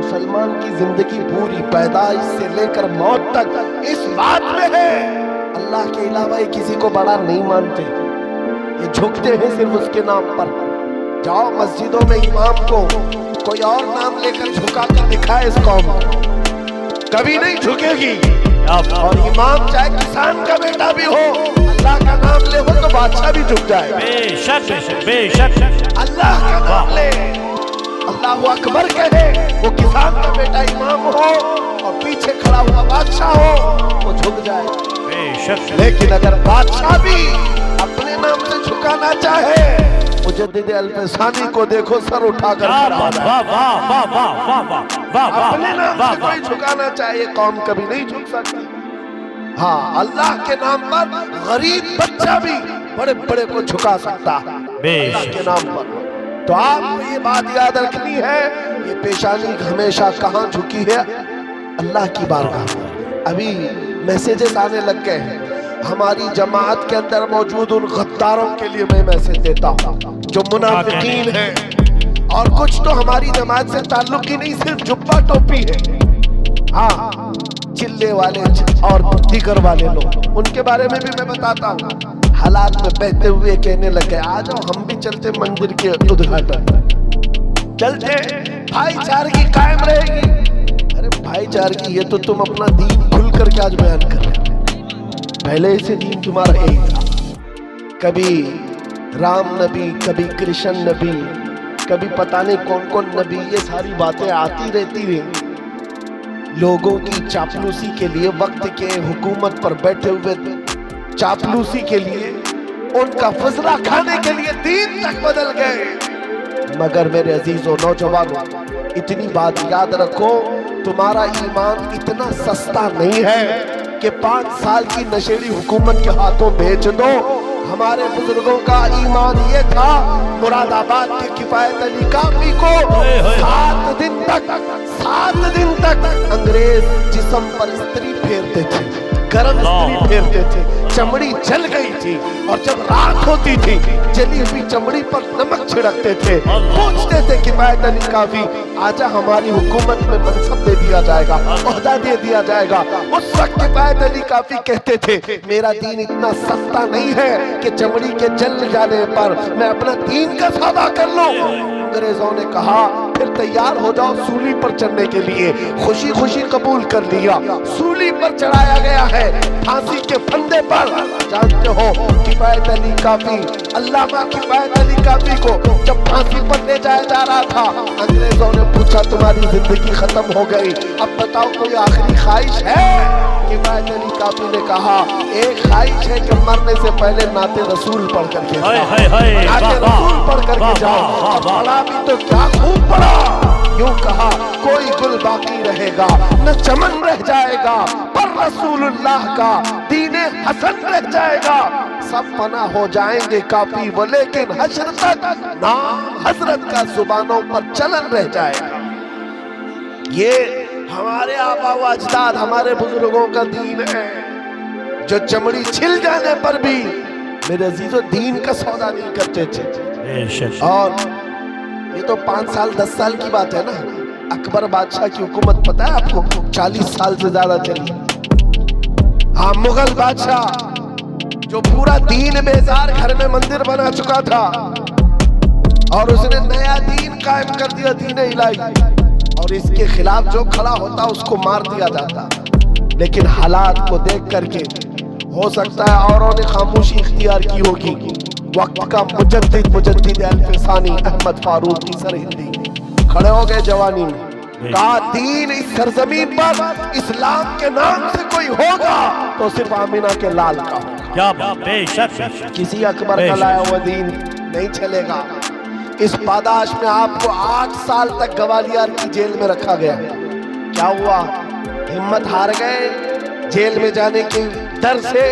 مسلمان کی زندگی پوری پیدائش سے لے کر موت تک اس بات میں ہے اللہ کے علاوہ یہ کسی کو بڑا نہیں مانتے، یہ جھکتے ہیں صرف اس کے نام پر۔ جاؤ مسجدوں میں امام کو کوئی اور نام لے کر جھکا کر دکھائے اس قوم کو، کبھی نہیں جھکے گی۔ اور امام چاہے کسان کا بیٹا بھی ہو، اللہ کا نام لے ہو تو بادشاہ بھی جھک جائے۔ بے شک بے شک بے شک، اللہ کا نام لے، اللہ اکبر کہے، وہ کسان کا بیٹا امام ہو اور پیچھے کھڑا ہوا بادشاہ ہو وہ جھک جائے۔ بے شک۔ لیکن اگر بادشاہ بھی اپنے نام سے جھکانا چاہے، مجدد الفسانی کو دیکھو سر اٹھا کر کھڑا ہے۔ اپنے نام سے کوئی جھکانا چاہے قوم کبھی نہیں جھک سکتی۔ ہاں اللہ کے نام پر غریب بچہ بھی بڑے بڑے کو جھکا سکتا ہے اللہ کے نام پر۔ تو آپ کو یہ بات یاد رکھنی ہے، یہ پیشانی ہمیشہ کہاں جھکی ہے؟ اللہ کی بارگاہ۔ ابھی میسیجز آنے لگ گئے ہیں، ہماری جماعت کے اندر موجود ان غداروں کے لیے میں میسیج دیتا ہوں جو منافقین ہیں، اور کچھ تو ہماری جماعت سے تعلق ہی نہیں، صرف جبہ ٹوپی ہے، ہاں چلے والے اور دیگر والے لوگ، ان کے بارے میں بھی میں بتاتا ہوں۔ حالات میں بہتے ہوئے کہنے لگے آ جاؤ ہم بھی چلتے مندر کے ادھاٹن، چلتے بھائی چارگی قائم رہے گی۔ ارے بھائی چارگی یہ تو تم اپنا دین کھل کر کے آج بیان کر رہے ہو، پہلے سے دین تمہارا یہی تھا۔ کبھی رام نبی، کبھی کرشن نبی، کبھی پتہ نہیں کون کون نبی، یہ ساری باتیں آتی رہتی ہیں لوگوں کی چاپلوسی کے لیے، وقت کے حکومت پر بیٹھے ہوئے چاپلوسی کے لیے، ان کا فضلہ کھانے کے لیے دین تک بدل گئے۔ مگر میرے عزیزوں نوجوانوں، اتنی بات یاد رکھو، تمہارا ایمان اتنا سستا نہیں ہے کہ 5 سال کی نشیڑی حکومت کے ہاتھوں بیچ دو۔ ہمارے بزرگوں کا ایمان یہ تھا، مراد آباد کے کفایت علی کافی کو 7 دن تک انگریز جسم پر استری پھیرتے تھے، گرم استری پھیرتے تھے، چمڑی جل گئی تھی، اور جب رات ہوتی تھی جلی ہوئی چمڑی پر نمک چھڑکتے تھے، پوچھتے تھے کفایت علی کافی آجا ہماری حکومت میں منصب دے دیا جائے گا، عہدہ دے دیا جائے گا۔ اس وقت کفایت علی کافی کہتے تھے میرا دین اتنا سستا نہیں ہے کہ چمڑی کے جل جانے پر میں اپنا دین کا سودا کر لوں۔ انگریزوں نے کہا پھر تیار ہو جاؤ سولی پر چڑھنے کے لیے، خوشی خوشی قبول کر لیا، سولی پر چڑھایا گیا ہے، پھانسی کے پھندے پر۔ جانتے ہو کفایت علی کافی، علامہ کفایت علی کافی کو جب پھانسی پر لے جایا جا رہا تھا، انگریزوں نے پوچھا تمہاری زندگی ختم ہو گئی، اب بتاؤ کوئی آخری خواہش ہے؟ کفایت علی کافی نے کہا ایک خواہش ہے کہ مرنے سے پہلے نعت رسول پڑھ کر کے نعت رسول پڑھ کر کے جاؤ۔ پڑھا بھی تو کیا خوب پڑھا، یوں کہا کوئی گل باقی رہے گا نہ چمن رہ جائے گا، پر رسول اللہ کا دین حسن رہ جائے گا۔ سب فنا ہو جائیں گے کافی وہ، لیکن حشر تک نام حضرت کا زبانوں پر چلن رہ جائے گا۔ یہ ہمارے آبا و اجداد، ہمارے بزرگوں کا دین ہے، جو چمڑی چھل جانے پر بھی میرے عزیزو دین کا سودا نہیں کرتے تھے۔ اور یہ تو 5 سال 10 سال کی بات ہے نا، اکبر بادشاہ کی حکومت پتہ ہے آپ کو 40 سال سے زیادہ چلی۔ ہاں مغل بادشاہ جو پورا دین بیزار گھر میں مندر بنا چکا تھا، اور اس نے نیا دین قائم کر دیا، دین الہی، اور اس کے خلاف جو کھڑا ہوتا اس کو مار دیا جاتا۔ لیکن حالات کو دیکھ کر کے ہو سکتا ہے اوروں نے خاموشی اختیار کی ہوگی، وقت کا مجدد الفسانی احمد فاروق کی سرہندی کھڑے ہو گئے جوانی میں، کہا دین اس سرزمین پر اسلام کے نام سے کوئی ہوگا تو صرف آمینہ کے لال کا ہوگا، کیا بات، بے شک کسی اکبر کا لایا ہوا دین نہیں چلے گا۔ اس پاداش میں آپ کو 8 سال تک گوالیار کی جیل میں رکھا گیا۔ کیا ہوا؟ ہمت ہار گئے جیل میں جانے کے ڈر سے؟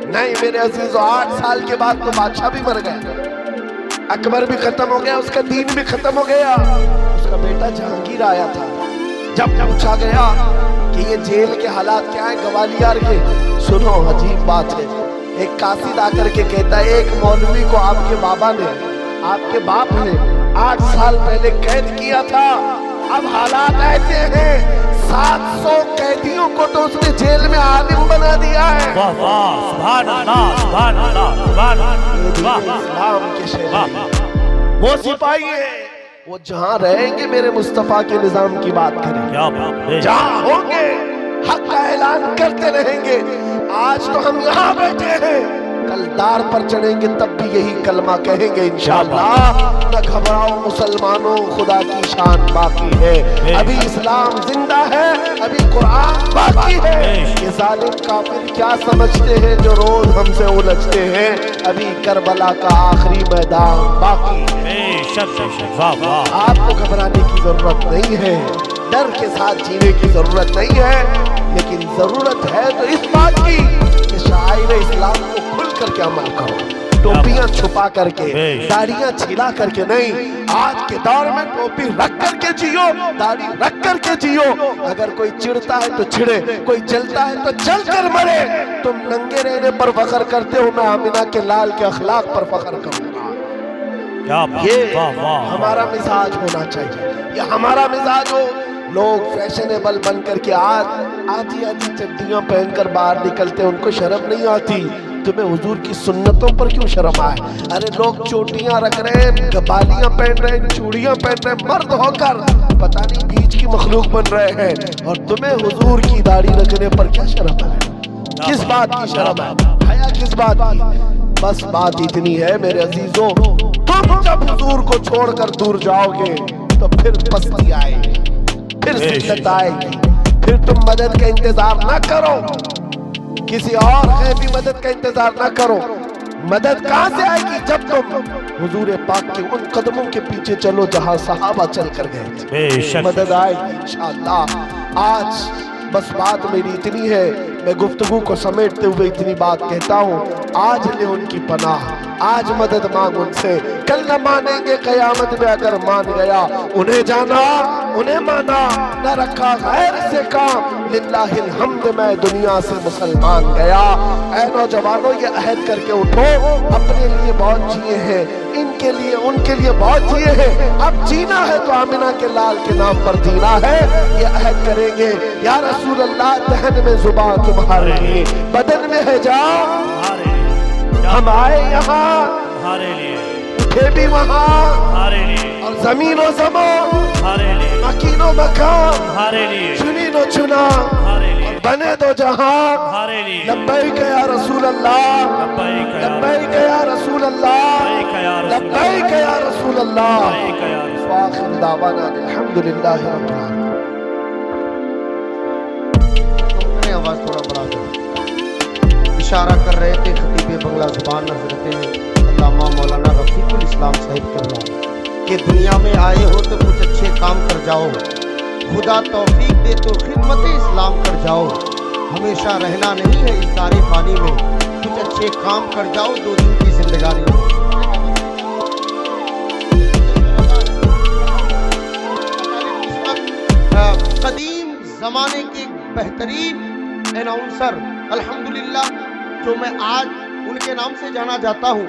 نہیں میرے عزیزو، 8 سال کے بعد تو بادشاہ بھی مر گئے، اکبر بھی ختم ہو گیا، اس کا دین بھی ختم ہو گیا۔ اس کا بیٹا جہانگیر آیا تھا، جب پوچھا گیا کہ یہ جیل کے حالات کیا ہیں گوالیار کے، سنو عجیب بات ہے، ایک قاصد آ کر کے کہتا ہے ایک مولوی کو آپ کے بابا نے، آپ کے باپ نے 8 سال پہلے قید کیا تھا، अब हालात ऐसे हैं 700 कैदियों को तो उसने जेल में आलिम बना दिया है। वाह वाह, सुभान अल्लाह, सुभान अल्लाह, सुभान ये दीन अल्लाह, इस्लाम के वाह शहरी वाह, वो सिपाही है, वो जहां रहेंगे मेरे मुस्तफा के निजाम की बात करेंगे, क्या बात है। जहां होंगे हक का ऐलान करते रहेंगे। आज तो हम यहाँ बैठे हैं, कल दार पर चढ़ेंगे तब भी यही कलमा कहेंगे इंशाअल्लाह। न घबराओ मुसलमानों, खुदा की शान बाकी है, अभी इस्लाम जिंदा है, अभी कुरान बाकी है। ये जालिम काफिर क्या समझते हैं जो रोज हमसे उलझते हैं, अभी करबला का आखिरी मैदान बाकी है। बेशक बेशक, वाह वाह। आपको घबराने की जरूरत नहीं है, डर के साथ जीने की जरूरत नहीं है, लेकिन जरूरत है तो इस बात की कि शायर इस्लाम को खुल करके अमल करो, टोपियां छुपा करके, दाढ़ियां छिला करके नहीं। आज के दौर में टोपी रख करके जियो, दाढ़ी रख करके जियो। अगर कोई चिढ़ता है तो चिढ़े, कोई जलता है तो जल कर मरे। तुम नंगे रहने पर फख्र करते हो, मैं आमिना के लाल के अखलाक पर फख्र करूंगा। क्या बात, ये वाह वाह, हमारा मिजाज होना चाहिए, ये हमारा मिजाज हो। लोग फैशनेबल बन करके आज आधी आधी चड्डियां पहनकर बाहर निकलते हैं, उनको शर्म नहीं आती। तुम्हें हुजूर की सुन्नतों पर क्यों शर्म आए? अरे लोग चोटियां रख रहे हैं, बालियां पहन रहे हैं, चूड़ियां पहन रहे हैं, मर्द होकर पता नहीं बीच की मखलूक बन रहे हैं, और तुम्हें हुजूर की दाढ़ी रखने पर क्या शर्म है? किस बात की शर्म है? हया किस बात की? बस बात इतनी है मेरे अजीजों, तुम जब हुजूर को छोड़कर दूर जाओगे तो फिर पस्ती आएगी, फिर जिल्लत आएगी, फिर तुम मदद का इंतजार ना करो, किसी और गैबी मदद का इंतजार ना करो। मदद कहां से आएगी? जब तुम हुजूर पाक के उन कदमों के पीछे चलो जहां सहाबा चल कर गए थे, बेशक मदद आएगी इंशाअल्लाह। आज बस बात मेरी इतनी है, मैं गुफ्तगू को समेटते हुए इतनी बात कहता हूँ, आज ले उनकी पनाह, आज मदद मांग उनसे, कल न मानेंगे कयामत में अगर मान गया। उन्हें जाना, उन्हें माना, न रखा गैर से काम, लिल्लाहिल हम्द मैं दुनिया से मुसलमान गया। ऐ नौजवानों, ये अहद करके उठो, अपने लिए बहुत जिए हैं, इनके लिए उनके लिए बहुत जिए हैं, अब जीना है तो आमिना के लाल के नाम पर जीना है। ये अहद करेंगे, या रसूल अल्लाह दहन में जुबान तुम्हारे, बदन में है जान, हम आए यहाँ हमारे लिए, उठे भी वहाँ, हमारे लिए, और जमीन और ज़मान, हमारे लिए, मकीनो मकान, हमारे लिए, चुनी नो चुना, हमारे लिए, बने दो जहाँ। हमारे लिए, लब्बैक या रसूल अल्लाह, लब्बैक या लब्बैक या रसूल अल्लाह, लब्बैक या रसूल अल्लाह। लब्बैक या रसूल। व आखिर दावाना अल्हम्दुलिल्लाहि रब्बिल आलमीन। आवाज थोड़ा बढ़ा दो। इशारा कर रहे थे खतीब बंगला ज़ुबान हज़रत अल्लामा मौलाना रफ़ीकुल इस्लाम साहिब करना कि दुनिया में आए हो तो कुछ अच्छे काम कर जाओ, खुदा तौफीक दे तो खिदमत इस्लाम कर जाओ। हमेशा रहना नहीं है इस दारे पानी में, कुछ अच्छे काम कर जाओ 2 दिन की जिंदगानी में। कदीम ज़माने के बेहतरीन अनाउंसर अल्हम्दुलिल्लाह, जो मैं आज उनके नाम से जाना जाता हूँ,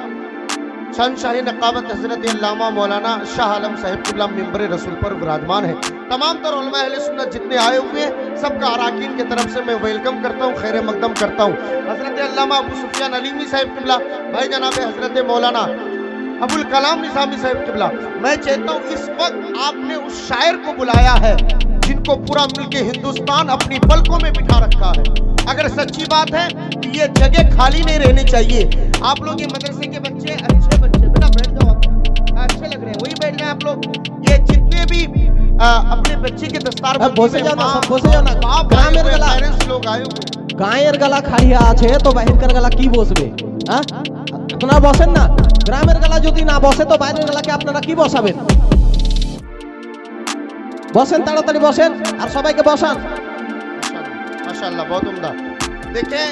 शहंशाह नक़ाबत हज़रत अल्लामा मौलाना शाह आलम साहिब क़िबला मिंबर रसूल पर विराजमान है। तमाम तर उलमा अहले सुन्नत जितने आए हुए हैं, सबका अराकीन की तरफ से मैं वेलकम करता हूँ, खैर मकदम करता हूँ। हज़रत अल्लामा अबू सुफियान अलीमी साहिब क़िबला, भाई जनाब हज़रत मौलाना अबुल कलाम निज़ामी साहिब क़िबला, मैं चाहता हूँ इस वक्त आपने उस शायर को बुलाया है जिनको पूरा मुल्क हिंदुस्तान अपनी पलकों में बिठा रखा है। अगर सच्ची बात है तो ये जगह खाली नहीं रहनी चाहिए। आप लोग ये मदरसे के बच्चे, अच्छे बच्चे, बेटा बैठ जाओ, आप अच्छे लग रहे हैं, वही बैठ जाए आप लोग। ये जितने भी अपने बच्चे के दस्तार पर বসে যাও না, সব বসে যাও না। গ্রামের গলা, लोग आए हुए, গায়ের গলা খাইয়া আছে তো বাহিরকার গলা কি বসবে? হ্যাঁ, আপনারা বসেন না। গ্রামের গলা যদি না বসে তো বাইরের গলাকে আপনারা কি বসাবেন? বসেন, তাড়াতাড়ি বসেন আর সবাইকে বসান। माशाअल्लाह, बहुत उम्दा। देखें,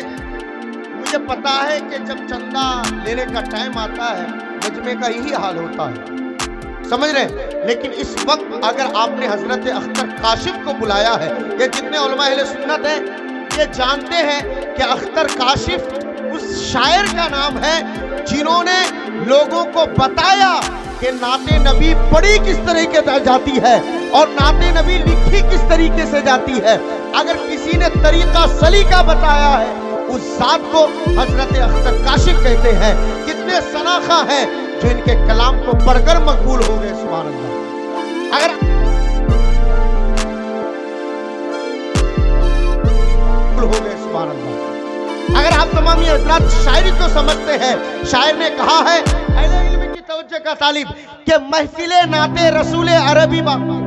मुझे पता है कि जब चंदा लेने का टाइम आता है मजमे का यही हाल होता है, समझ रहे हैं। लेकिन इस वक्त अगर आपने हजरत अख्तर काशिफ को बुलाया है, ये जितने उलमा अहले सुन्नत हैं ये जानते हैं कि अख्तर काशिफ उस शायर का नाम है जिन्होंने लोगों को बताया کہ नाते नबी पढ़ी किस तरीके से जाती है और नाते नबी लिखी किस तरीके से जाती है। अगर किसी ने तरीका सलीका बताया है उस जात को हजरत अख्तर काशिफ कहते हैं। कितने सनाखा हैं जो इनके कलाम को पढ़कर मकबूल हो गए। सुभान अल्लाह। अगर हो गए सुभान अल्लाह। अगर आप तमाम ये हजरात शायरी को समझते हैं, शायर ने कहा है अहले इल्म की तवज्जो का तालिब कि महफिले नाते रसूले अरबी बाकी।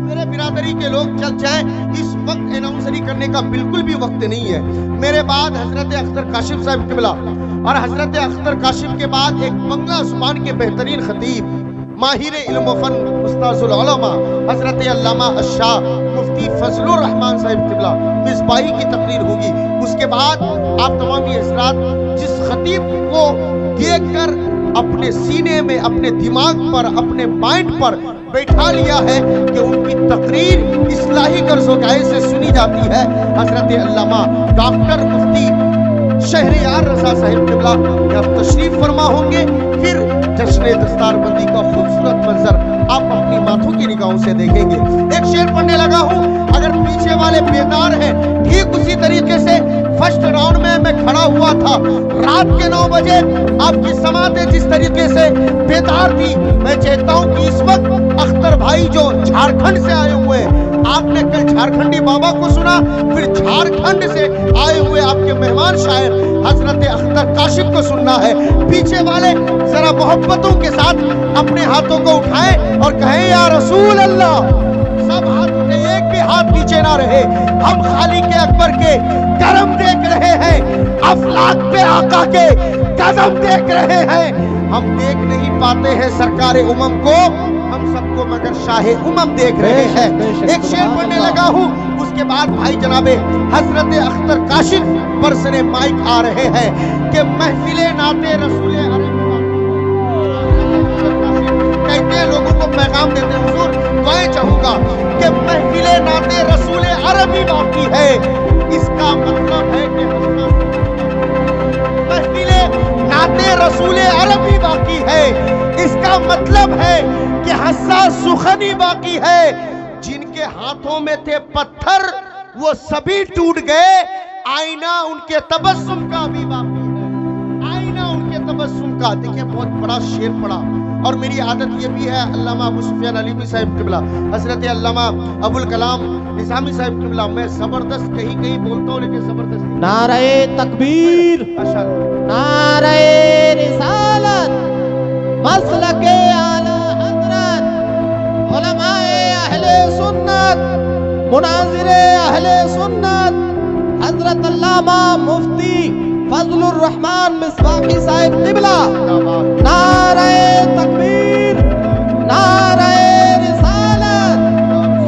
मेरे बिरादरी के लोग चल जाएं, इस वक्त अनाउंसरी करने का बिल्कुल भी वक्त नहीं है। मेरे बाद हजरत अख्तर काशिफ साहब किबला और हजरत अख्तर काशिफ के बाद एक बंगला जुबान के बेहतरीन खतीब माहिर इल्म व फन उस्ताजुल उलमा हजरत अल्लामा अशाह मुफ्ती फजलुर रहमान साहिब किबला मिसबाही की तकरीर होगी। उसके बाद आप तमाम ये हजरात जिस खतीब को देखकर अपने सीने में, अपने दिमाग पर, अपने माइंड पर बैठा लिया है कि उनकी तकरीर इस्लाही गर्ज़ोगाह से सुनी जाती है, हजरत अल्लामा डॉक्टर मुफ्ती शहरियार रजा साहिब किबला अब तशरीफ फरमा होंगे। फिर जश्न दस्तारबंदी का खूबसूरत मंजर आप अपनी माथों की निगाहों से देखेंगे। एक शेर पढ़ने लगा हूँ, अगर पीछे वाले बेदार हैं, ठीक उसी तरीके से फर्स्ट राउंड में मैं खड़ा हुआ था रात के 9 बजे। आपकी समातें जिस तरीके से बेदार थी, मैं चाहता हूँ कि इस वक्त अख्तर भाई जो झारखंड से आए हुए हैं, आपने कल झारखंडी बाबा को सुना, फिर झारखंड से आए हुए आपके मेहमान शायर हजरत अख्तर काशिफ को सुनना है। पीछे वाले जरा मोहब्बतों के साथ अपने हाथों को उठाएं और कहें या रसूल अल्लाह। सब हाथ उठे, एक भी हाथ नीचे ना रहे। हम खालिक के अकबर के करम देख रहे हैं, अफलाक पे आका के कदम देख रहे हैं। हम देख नहीं पाते हैं सरकारे उमम को, हम सबको मगर शाहे उमम देख रहे हैं। एक शेर पढ़ने लगा हूँ, उसके बाद भाई जनाबे हजरत अख्तर काशिफ पर सरे माइक आ रहे हैं कि महफिले नाते रसूले अरबी कहते हैं, लोगों को पैगाम देते हैं। हुजूर दुआएं चाहूंगा कि महफिले नाते रसूले अरबी बाकी है। इसका मतलब है कि महफिले नाते रसूले अरबी बाकी है। इसका मतलब है कि हस्सास सुखनी बाकी है। जिनके हाथों में थे पत्थर वो सभी टूट गए, आईना उनके तबस्सुम का भी बाकी है। आईना उनके तबस्सुम का। देखिए बहुत बड़ा शेर पड़ा और मेरी आदत ये भी है, अल्लामा अबू सुफियान अलीवी साहिब किबला, हजरत अल्लामा अबुल कलाम निज़ामी साहिब किबला, मैं जबरदस्त कहीं कहीं बोलता हूँ लेकिन जबरदस्त नारे तकबीर, नारे रिसालत, मसलके आला हज़रत, उलमाए अहले सुन्नत, मुनाज़िरे अहले सुन्नत, हजरत अल्लामा मुफ्ती फजलुर रहमान मिसबाही साहिब किबला। नारे तकबीर, नारे रिसालत,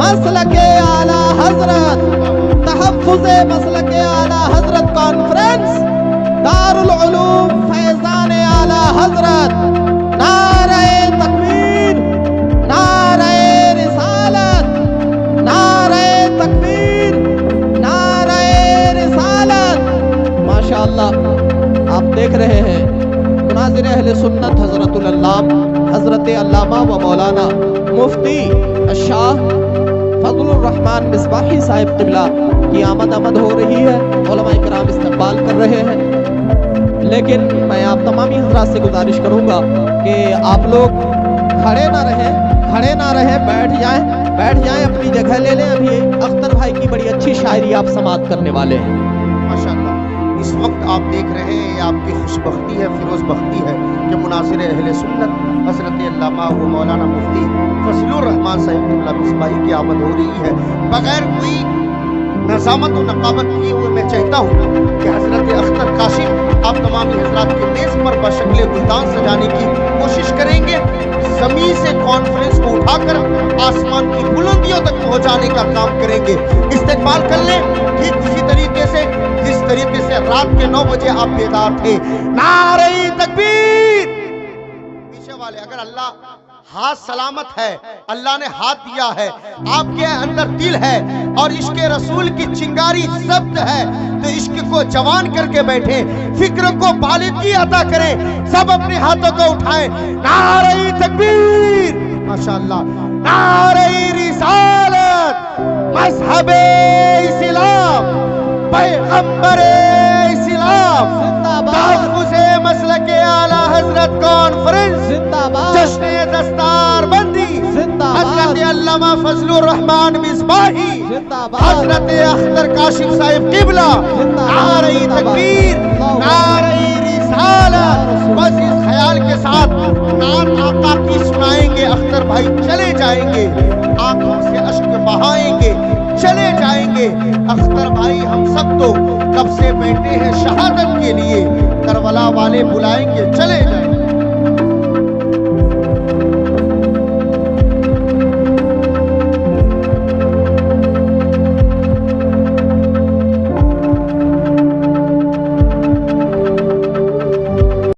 मसलके आला हजरत, तहफ्फुज़े मसलके आला हजरत कॉन्फ्रेंस, दारुल उलूम फैज़ान आला हजरत। नारे तकबीर, नारे रिसालत, नारे तकबीर, नारे रिसालत। माशाअल्लाह आप देख रहे हैं मुनाज़िर अहले सुन्नत हज़रतुल अल्लाम हज़रत अल्लामा व मौलाना मुफ्ती अशाह फज़लुर रहमान मिसबाही साहिब किबला की आमद हो रही है। उलमा इकराम इस्तक़बाल कर रहे हैं, लेकिन मैं आप तमामी हज़रात से गुजारिश करूँगा कि आप लोग खड़े ना रहें, बैठ जाएं, अपनी जगह ले लें। अभी अख्तर भाई की बड़ी अच्छी शायरी आप समाअत करने वाले हैं। माशाअल्लाह इस वक्त आप देख रहे हैं, ये आपकी खुशबख्ती है, फिरोज बख्ती है कि मुनाज़िर अहले सुन्नत हज़रत अल्लामा व मौलाना मुफ्ती फज़लुर रहमान साहिब किबला मिसबाही की आमद हो रही है। बगैर कोई नज़ामत और नक़ाबत किए हुए मैं चाहता हूँ कि हज़रत अख्तर काशिफ आप तमाम हज़रात के मेज़ पर बशक्ल गुलदान सजाने की कोशिश करेंगे। ज़मीन से कॉन्फ्रेंस को उठाकर आसमान की बुलंदियों तक पहुँचाने का काम करेंगे। इस्तेक़बाल कर लें ठीक उसी तरीके से जिस तरीके से रात के 9 बजे आप बेदार थे। नारे तकबीर। पीछे वाले अगर अल्लाह ہاتھ سلامت ہے، اللہ نے ہاتھ دیا ہے، آپ کے اندر دل ہے اور عشق رسول کی چنگاری ضبط ہے، تو عشق کو جوان کر کے بیٹھیں، فکر کو بالغی عطا کریں، سب اپنے ہاتھوں کو اٹھائیں، نعرہ تکبیر، ماشاءاللہ، نعرہ رسالت، مذہب اسلام، پیغمبر اسلام، تحفظ مسلک اعلیٰ حضرت کانفرنس، جشن دستار بندی، حضرت علامہ فضل الرحمان مصباحی، حضرت اختر کاشف صاحب قبلہ، نعرہ تکبیر، نعرہ رسالت۔ بس اس خیال کے ساتھ نعت آقا کی سنائیں گے، اختر بھائی چلے جائیں گے، آنکھوں سے اشک بہائیں گے، چلے جائیں گے۔ اختر بھائی ہم سب تو کب سے بیٹھے ہیں شہادت کے لیے، کربلا والے بلائیں گے، چلے جائیں گے۔